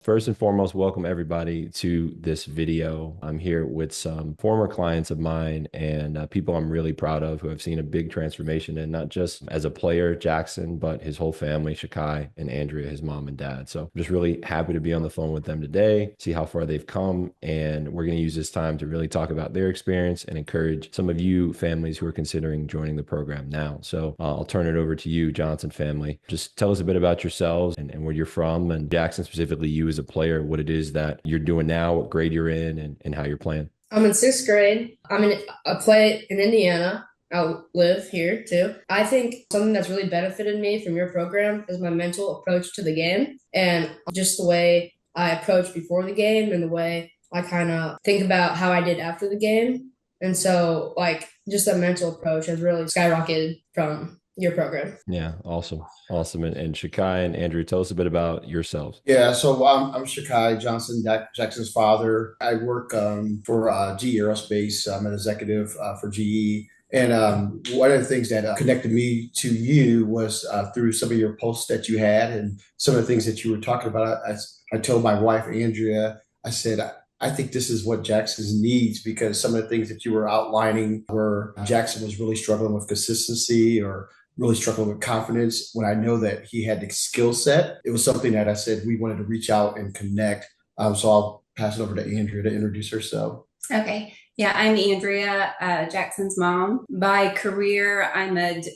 First and foremost, welcome everybody to this video. I'm here with some former clients of mine and people I'm really proud of who have seen a big transformation in not just as a player, Jackson, but his whole family, Shakai and Andrea, his mom and dad. So I'm just really happy to be on the phone with them today, see how far they've come. And we're going to use this time to really talk about their experience and encourage some of you families who are considering joining the program now. So I'll turn it over to you, Johnson family. Just tell us a bit about yourselves and where you're from, and Jackson, specifically you as a player, what it is that you're doing now, what grade you're in, and how you're playing. I'm in sixth grade. I play in Indiana. I live here too. I think something that's really benefited me from your program is my mental approach to the game and just the way I approach before the game and the way I kind of think about how I did after the game. And so, just that mental approach has really skyrocketed from your program. Yeah, awesome. Awesome. And Shakai and Andrew, tell us a bit about yourselves. Yeah, so I'm Shakai Johnson, Jackson's father. I work for GE Aerospace. I'm an executive for GE. And one of the things that connected me to you was through some of your posts that you had and some of the things that you were talking about. I told my wife, Andrea, I said, I think this is what Jackson's needs, because some of the things that you were outlining where Jackson was really struggling with consistency or really struggling with confidence. When I know that he had the skill set, it was something that I said we wanted to reach out and connect. So I'll pass it over to Andrea to introduce herself. Okay. Yeah, I'm Andrea, Jackson's mom. By career,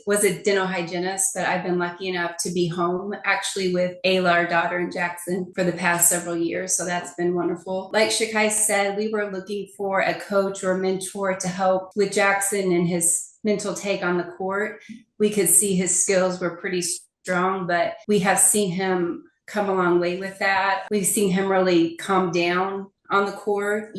was a dental hygienist, but I've been lucky enough to be home actually with Ayla, our daughter, and Jackson for the past several years. So that's been wonderful. Like Shakai said, we were looking for a coach or mentor to help with Jackson and his mental take on the court. We could see his skills were pretty strong, but we have seen him come a long way with that. We've seen him really calm down on the court,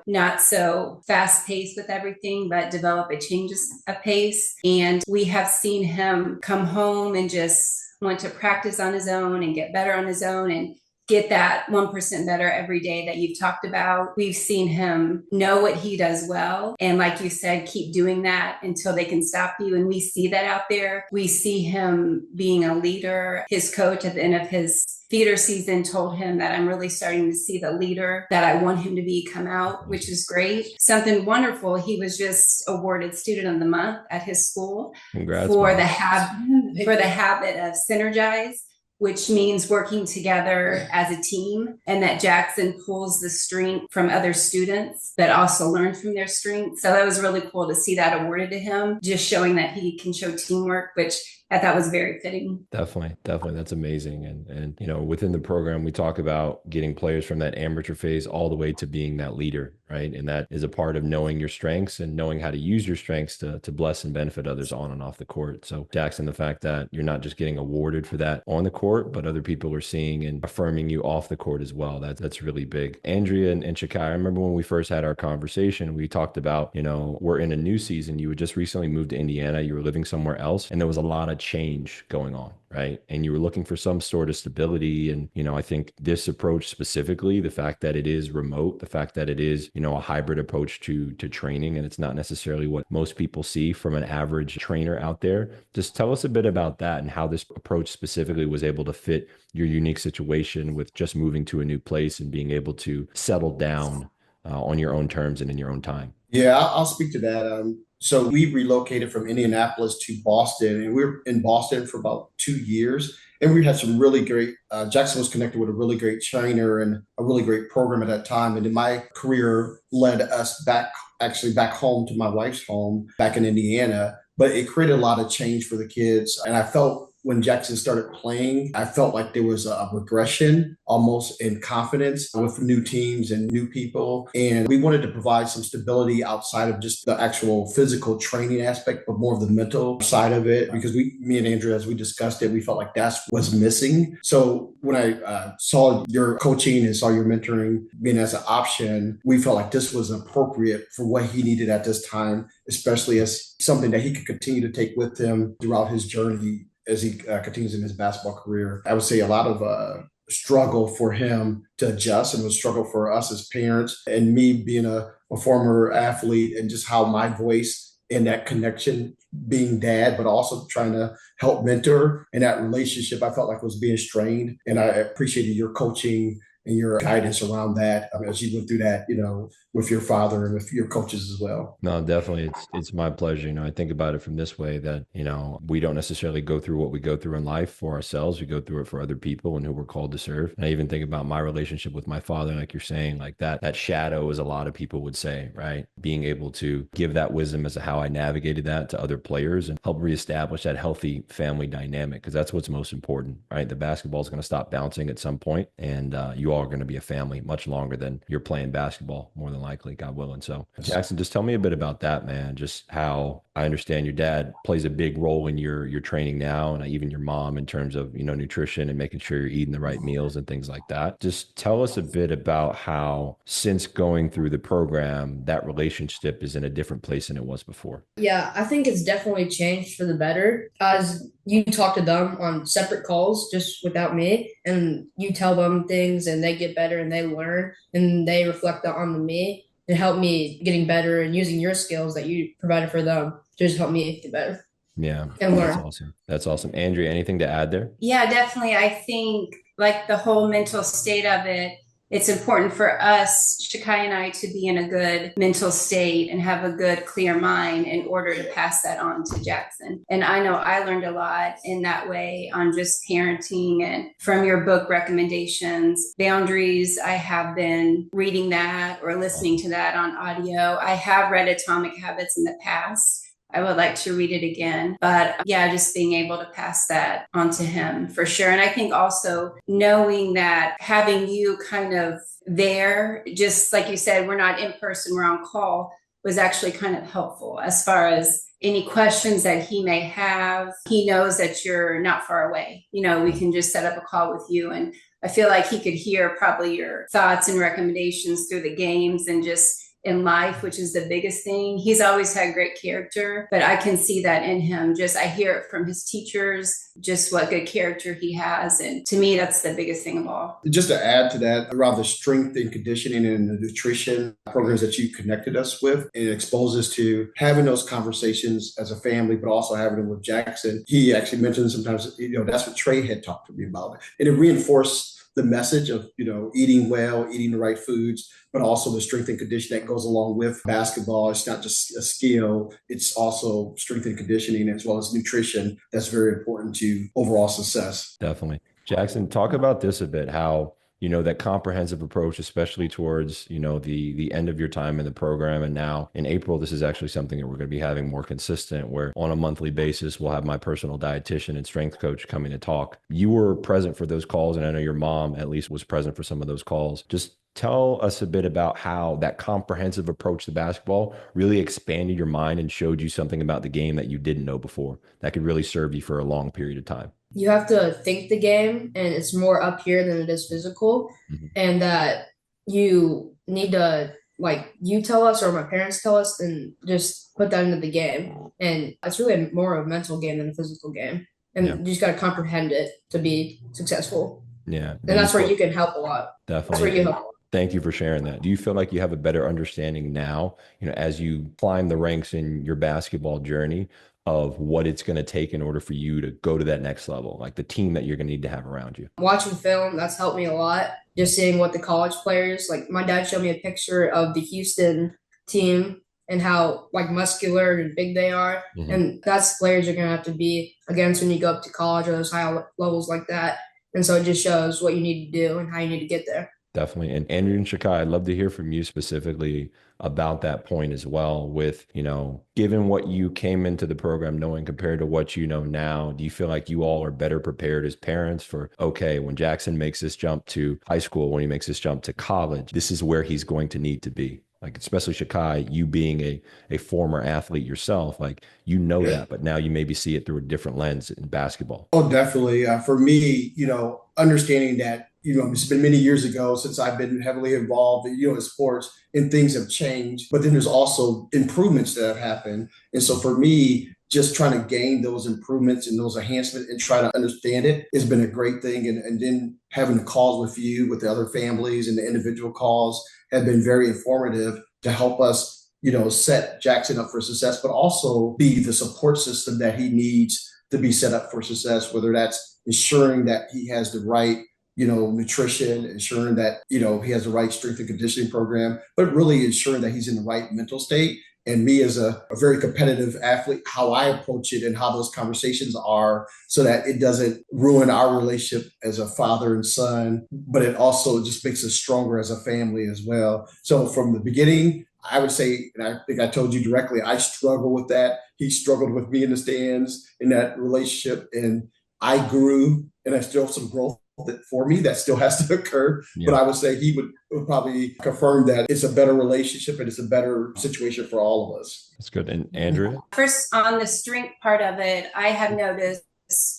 not so fast paced with everything, but develop a change of pace. And we have seen him come home and just want to practice on his own and get better on his own and get that 1% better every day that you've talked about. We've seen him know what he does well. And like you said, keep doing that until they can stop you. And we see that out there. We see him being a leader. His coach at the end of his theater season told him that I'm really starting to see the leader that I want him to be come out, which is great. Something wonderful. He was just awarded Student of the Month at his school. Congrats, for man. the habit of synergize, which means working together as a team, and that Jackson pulls the strength from other students that also learn from their strengths. So that was really cool to see that awarded to him, just showing that he can show teamwork, which I thought was very fitting. Definitely. That's amazing. And within the program, we talk about getting players from that amateur phase all the way to being that leader, right? And that is a part of knowing your strengths and knowing how to use your strengths to bless and benefit others on and off the court. So Jackson, the fact that you're not just getting awarded for that on the court, but other people are seeing and affirming you off the court as well. That's really big. Andrea and Shakai, I remember when we first had our conversation, we talked about, we're in a new season. You had just recently moved to Indiana. You were living somewhere else, and there was a lot of change going on, right? And you were looking for some sort of stability. And, I think this approach specifically, the fact that it is remote, the fact that it is, a hybrid approach to training, and it's not necessarily what most people see from an average trainer out there. Just tell us a bit about that and how this approach specifically was able to fit your unique situation with just moving to a new place and being able to settle down on your own terms and in your own time. Yeah, I'll speak to that. So we relocated from Indianapolis to Boston, and we were in Boston for about 2 years. And we had some really great, Jackson was connected with a really great trainer and a really great program at that time. And then my career led us back home to my wife's home back in Indiana. But it created a lot of change for the kids. And I felt when Jackson started playing, I felt like there was a regression almost in confidence with new teams and new people. And we wanted to provide some stability outside of just the actual physical training aspect, but more of the mental side of it. Because me and Andrea, as we discussed it, we felt like that's what's missing. So when I saw your coaching and saw your mentoring being as an option, we felt like this was appropriate for what he needed at this time, especially as something that he could continue to take with him throughout his journey as he continues in his basketball career. I would say a lot of struggle for him to adjust, and was struggle for us as parents, and me being a former athlete, and just how my voice in that connection, being dad, but also trying to help mentor, and that relationship I felt like was being strained. And I appreciated your coaching and your guidance around that. I mean, as you went through that, with your father and with your coaches as well. No, definitely. It's my pleasure. I think about it from this way that, we don't necessarily go through what we go through in life for ourselves. We go through it for other people and who we're called to serve. And I even think about my relationship with my father, like you're saying, like that shadow, as a lot of people would say, right? Being able to give that wisdom as to how I navigated that to other players and help reestablish that healthy family dynamic, because that's what's most important, right? The basketball is going to stop bouncing at some point, and you all are going to be a family much longer than you're playing basketball, more than likely, God willing. So Jackson, just tell me a bit about that, man. Just how I understand your dad plays a big role in your training now, and even your mom in terms of nutrition and making sure you're eating the right meals and things like that. Just tell us a bit about how, since going through the program, that relationship is in a different place than it was before. Yeah, I think it's definitely changed for the better, as you talk to them on separate calls just without me, and you tell them things and they get better and they learn and they reflect that on me and help me getting better and using your skills that you provided for them to just help me get better. Yeah, and learn. that's awesome. That's awesome. Andrea, anything to add there? Yeah, definitely. I think like the whole mental state of it, it's important for us, Shakai and I, to be in a good mental state and have a good, clear mind in order to pass that on to Jackson. And I know I learned a lot in that way on just parenting, and from your book recommendations, Boundaries. I have been reading that or listening to that on audio. I have read Atomic Habits in the past. I would like to read it again. But yeah, just being able to pass that on to him for sure. And I think also knowing that having you kind of there, just like you said, we're not in person, we're on call, was actually kind of helpful as far as any questions that he may have. He knows that you're not far away. We can just set up a call with you. And I feel like he could hear probably your thoughts and recommendations through the games and just in life, which is the biggest thing. He's always had great character, but I can see that in him. Just I hear it from his teachers, just what good character he has. And to me, that's the biggest thing of all. Just to add to that, around the strength and conditioning and the nutrition programs that you connected us with, it exposes us to having those conversations as a family, but also having them with Jackson. He actually mentioned sometimes, that's what Trey had talked to me about. And it reinforced the message of, eating well, eating the right foods, but also the strength and conditioning that goes along with basketball. It's not just a skill, it's also strength and conditioning as well as nutrition. That's very important to overall success. Definitely. Jackson, talk about this a bit, how that comprehensive approach, especially towards, the end of your time in the program. And now in April, this is actually something that we're going to be having more consistent, where on a monthly basis, we'll have my personal dietitian and strength coach coming to talk. You were present for those calls, and I know your mom at least was present for some of those calls. Just tell us a bit about how that comprehensive approach to basketball really expanded your mind and showed you something about the game that you didn't know before that could really serve you for a long period of time. You have to think the game, and it's more up here than it is physical. Mm-hmm. And that you need to, you tell us or my parents tell us, and just put that into the game. And it's really more of a mental game than a physical game. And you just got to comprehend it to be successful. Yeah. And that's where you can help a lot. Definitely. That's where you help. Thank you for sharing that. Do you feel like you have a better understanding now, as you climb the ranks in your basketball journey, of what it's going to take in order for you to go to that next level, like the team that you're going to need to have around you? Watching film, that's helped me a lot. Just seeing what the college players, like my dad showed me a picture of the Houston team and how muscular and big they are. Mm-hmm. And that's players you're going to have to be against when you go up to college or those high levels like that. And so it just shows what you need to do and how you need to get there. Definitely. And Andrew and Shakai, I'd love to hear from you specifically about that point as well, with, given what you came into the program knowing compared to what you know now, do you feel like you all are better prepared as parents for, okay, when Jackson makes this jump to high school, when he makes this jump to college, this is where he's going to need to be? Especially Shakai, you being a former athlete yourself, that, but now you maybe see it through a different lens in basketball. Oh, definitely. For me, understanding that, it's been many years ago since I've been heavily involved, in sports, and things have changed, but then there's also improvements that have happened. And so for me, just trying to gain those improvements and those enhancements and try to understand it has been a great thing. And then having the calls with you, with the other families and the individual calls have been very informative to help us, set Jackson up for success, but also be the support system that he needs to be set up for success, whether that's ensuring that he has the right nutrition, ensuring that, he has the right strength and conditioning program, but really ensuring that he's in the right mental state. And me as a very competitive athlete, how I approach it and how those conversations are so that it doesn't ruin our relationship as a father and son, but it also just makes us stronger as a family as well. So from the beginning, I would say, and I think I told you directly, I struggle with that. He struggled with me in the stands in that relationship. And I grew, and I still have some growth that for me that still has to occur. Yeah. But I would say he would probably confirm that it's a better relationship and it's a better situation for all of us. That's good. And Andrea? First, on the strength part of it, I have noticed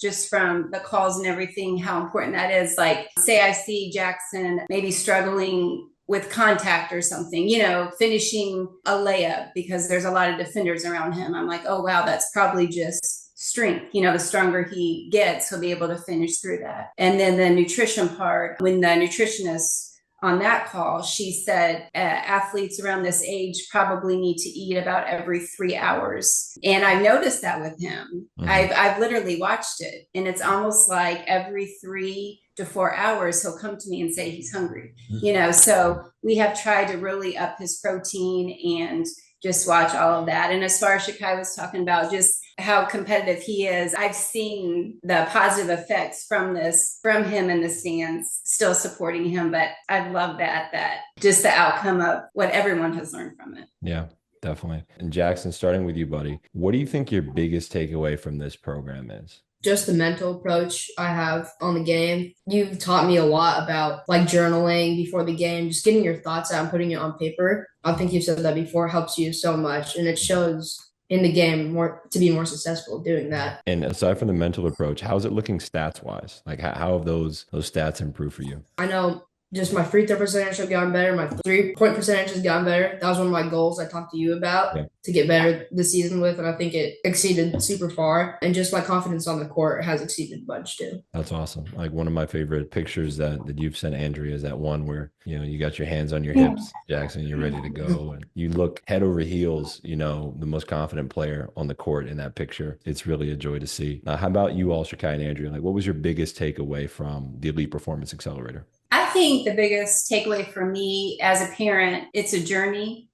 just from the calls and everything how important that is. Like, say I see Jackson maybe struggling with contact or something, finishing a layup because there's a lot of defenders around him. I'm like, oh, wow, that's probably just strength. The stronger he gets, he'll be able to finish through that. And then the nutrition part, when the nutritionist on that call, she said athletes around this age probably need to eat about every 3 hours. And I noticed that with him. Mm-hmm. I've literally watched it. And it's almost like every 3 to 4 hours, he'll come to me and say he's hungry. So we have tried to really up his protein and just watch all of that. And as far as Shakai was talking about just how competitive he is, I've seen the positive effects from him in the stands, still supporting him. But I love that just the outcome of what everyone has learned from it. Yeah, definitely. And Jackson, starting with you, buddy, what do you think your biggest takeaway from this program is? Just the mental approach I have on the game. You've taught me a lot about like journaling before the game, just getting your thoughts out and putting it on paper. I think you've said that before, helps you so much. And it shows in the game to be more successful doing that. And aside from the mental approach, how's it looking stats wise? Like how have those stats improved for you? I know just my free throw percentage have gotten better. My 3-point percentage has gotten better. That was one of my goals I talked to you about to get better this season with. And I think it exceeded super far. And just my confidence on the court has exceeded a bunch too. That's awesome. Like one of my favorite pictures that you've sent Andrea is that one where, you got your hands on your hips, Jackson, you're ready to go. And you look head over heels, the most confident player on the court in that picture. It's really a joy to see. Now, how about you all, Shakai and Andrea? Like what was your biggest takeaway from the Elite Performance Accelerator? I think the biggest takeaway for me as a parent, it's a journey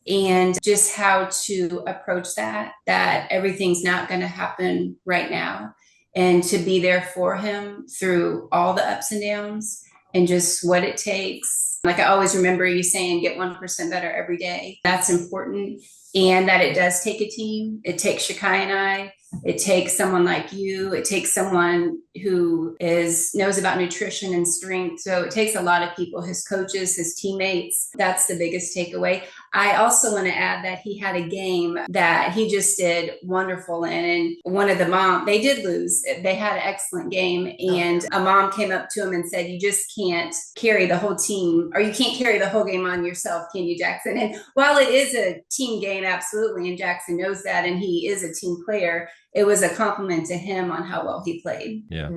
and just how to approach that everything's not going to happen right now, and to be there for him through all the ups and downs and just what it takes. Like I always remember you saying, get 1% better every day. That's important. And that it does take a team. It takes Shakai and I. It takes someone like you. It takes someone who knows about nutrition and strength. So it takes a lot of people, his coaches, his teammates. That's the biggest takeaway. I also want to add that he had a game that he just did wonderful in. And one of the they did lose. They had an excellent game. And a mom came up to him and said, you just can't carry the whole team, or you can't carry the whole game on yourself, can you, Jackson? And while it is a team game, absolutely, and Jackson knows that, and he is a team player, it was a compliment to him on how well he played. Yeah,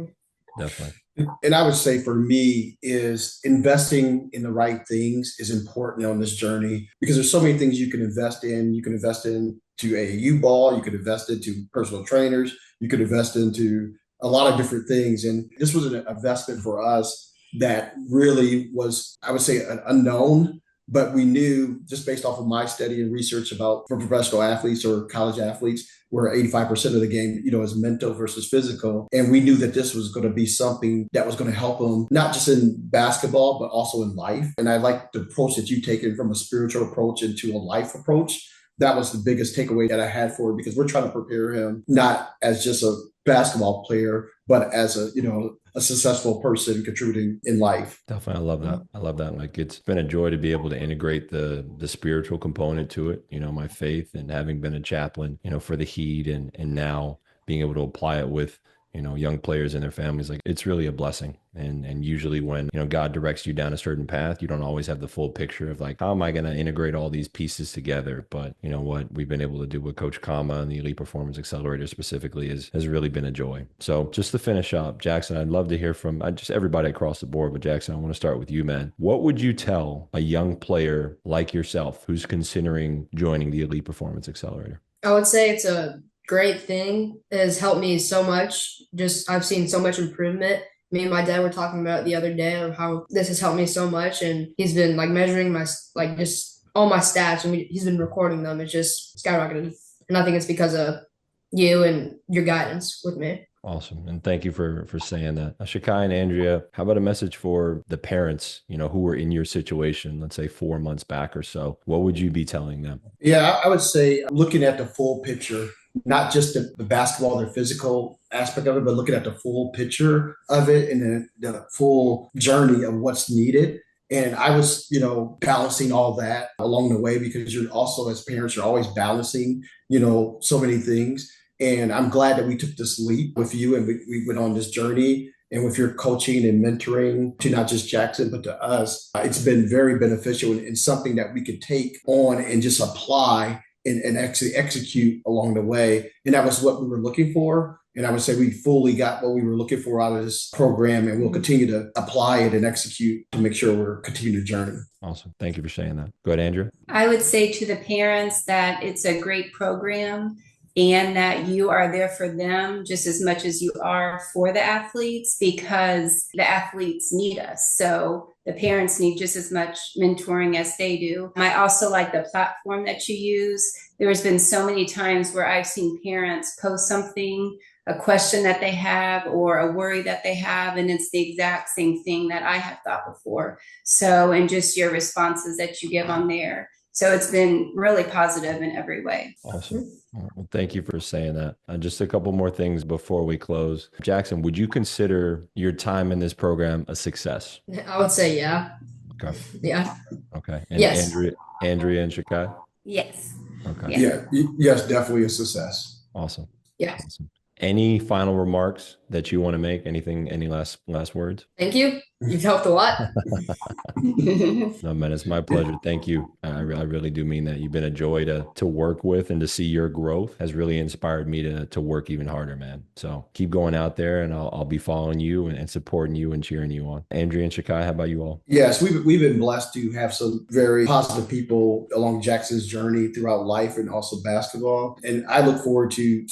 definitely. And I would say for me is investing in the right things is important on this journey, because there's so many things you can invest in. You can invest into AAU ball. You could invest into personal trainers. You could invest into a lot of different things. And this was an investment for us that really was, I would say, an unknown. But we knew, just based off of my study and research for professional athletes or college athletes, where 85% of the game, is mental versus physical. And we knew that this was going to be something that was going to help them, not just in basketball, but also in life. And I like the approach that you've taken from a spiritual approach into a life approach. That was the biggest takeaway that I had for it, because we're trying to prepare him not as just a basketball player, but as a successful person contributing in life. Definitely. I love that. Like it's been a joy to be able to integrate the spiritual component to it, my faith, and having been a chaplain, for the Heat and now being able to apply it with, young players and their families. Like it's really a blessing. And usually when, God directs you down a certain path, you don't always have the full picture of like, how am I going to integrate all these pieces together? But what we've been able to do with Coach Kama and the Elite Performance Accelerator specifically has really been a joy. So just to finish up, Jackson, I'd love to hear from just everybody across the board, but Jackson, I want to start with you, man. What would you tell a young player like yourself who's considering joining the Elite Performance Accelerator? I would say it's a great thing. It has helped me so much. Just I've seen so much improvement Me and my dad were talking about it the other day of how this has helped me so much, and he's been like measuring my like just all my stats, and he's been recording them. It's just skyrocketed, and I think it's because of you and your guidance with me. Awesome. And thank you for saying that. Shakai and Andrea, how about a message for the parents, who were in your situation, let's say 4 months back or so? What would you be telling them? Yeah, I would say looking at the full picture, not just the basketball, the physical aspect of it, but looking at the full picture of it and the full journey of what's needed. And I was, balancing all that along the way because you're also, as parents, you're always balancing, so many things. And I'm glad that we took this leap with you and we went on this journey. And with your coaching and mentoring to not just Jackson, but to us, it's been very beneficial and something that we could take on and just apply and actually execute along the way. And that was what we were looking for. And I would say we fully got what we were looking for out of this program, and we'll continue to apply it and execute to make sure we're continuing the journey. Awesome. Thank you for saying that. Go ahead, Andrew. I would say to the parents that it's a great program and that you are there for them just as much as you are for the athletes, because the athletes need us. So the parents need just as much mentoring as they do. I also like the platform that you use. There's been so many times where I've seen parents post something, a question that they have or a worry that they have, and it's the exact same thing that I have thought before. So, and just your responses that you give on there. So it's been really positive in every way. Awesome. Well, thank you for saying that. Just a couple more things before we close. Jackson, would you consider your time in this program a success? I would say, yeah. Okay. Yeah. Okay. And yes. Andrea and Shakai? Yes. Okay. Yeah. Yes, definitely a success. Awesome. Yeah. Awesome. Any final remarks that you want to make? Anything, any last words? Thank you. You've helped a lot. No, man, it's my pleasure. Thank you. I really do mean that. You've been a joy to work with, and to see your growth has really inspired me to work even harder, man. So keep going out there, and I'll be following you and supporting you and cheering you on. Andrea and Shakai, how about you all? Yes, we've been blessed to have some very positive people along Jackson's journey throughout life and also basketball. And I look forward to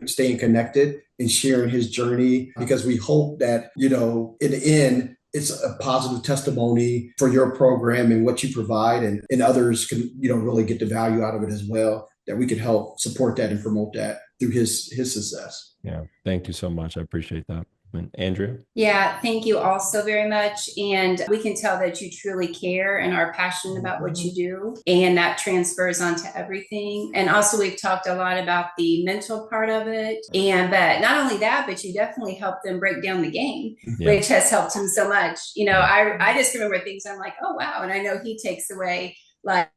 staying connected and sharing his journey, because we hope that, in the end, it's a positive testimony for your program and what you provide, and others can, really get the value out of it as well, that we can help support that and promote that through his success. Yeah. Thank you so much. I appreciate that. And Andrea? Yeah, thank you also very much. And we can tell that you truly care and are passionate about what you do. And that transfers onto everything. And also, we've talked a lot about the mental part of it. But not only that, but you definitely helped them break down the game, which has helped him so much. I just remember things I'm like, oh, wow. And I know he takes away, like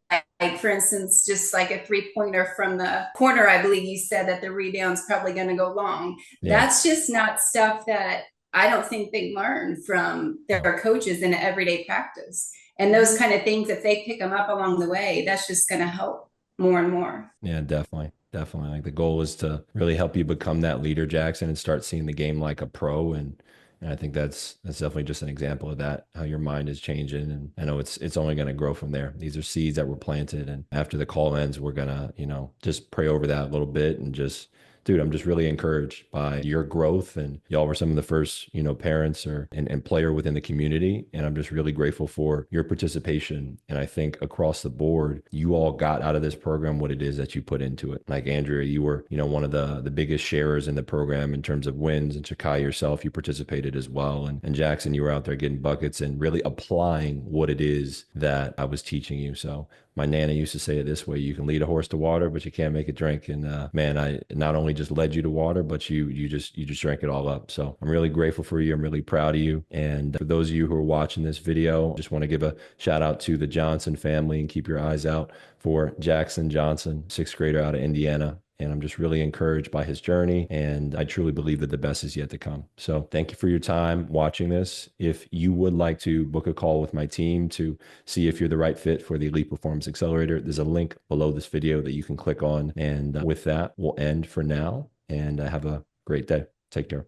for instance, just like a 3-pointer from the corner. I believe you said that the rebound's probably going to go long. Yeah. That's just not stuff that I don't think they learn from their coaches in everyday practice. And those kind of things, if they pick them up along the way, that's just going to help more and more. Yeah, definitely. Definitely. Like, the goal is to really help you become that leader, Jackson, and start seeing the game like a pro. And I think that's definitely just an example of that, how your mind is changing. And I know it's only going to grow from there. These are seeds that were planted. And after the call ends, we're going to, just pray over that a little bit and just, dude, I'm just really encouraged by your growth, and y'all were some of the first, parents and player within the community. And I'm just really grateful for your participation. And I think across the board, you all got out of this program what it is that you put into it. Like Andrea, you were, one of the biggest sharers in the program in terms of wins, and Shakai yourself, you participated as well. And Jackson, you were out there getting buckets and really applying what it is that I was teaching you. So my Nana used to say it this way: you can lead a horse to water, but you can't make it drink. And man, I not only just led you to water, but you just drank it all up. So I'm really grateful for you. I'm really proud of you. And for those of you who are watching this video, just want to give a shout out to the Johnson family, and keep your eyes out for Jackson Johnson, 6th grader out of Indiana. And I'm just really encouraged by his journey. And I truly believe that the best is yet to come. So thank you for your time watching this. If you would like to book a call with my team to see if you're the right fit for the Elite Performance Accelerator, there's a link below this video that you can click on. And with that, we'll end for now. And have a great day. Take care.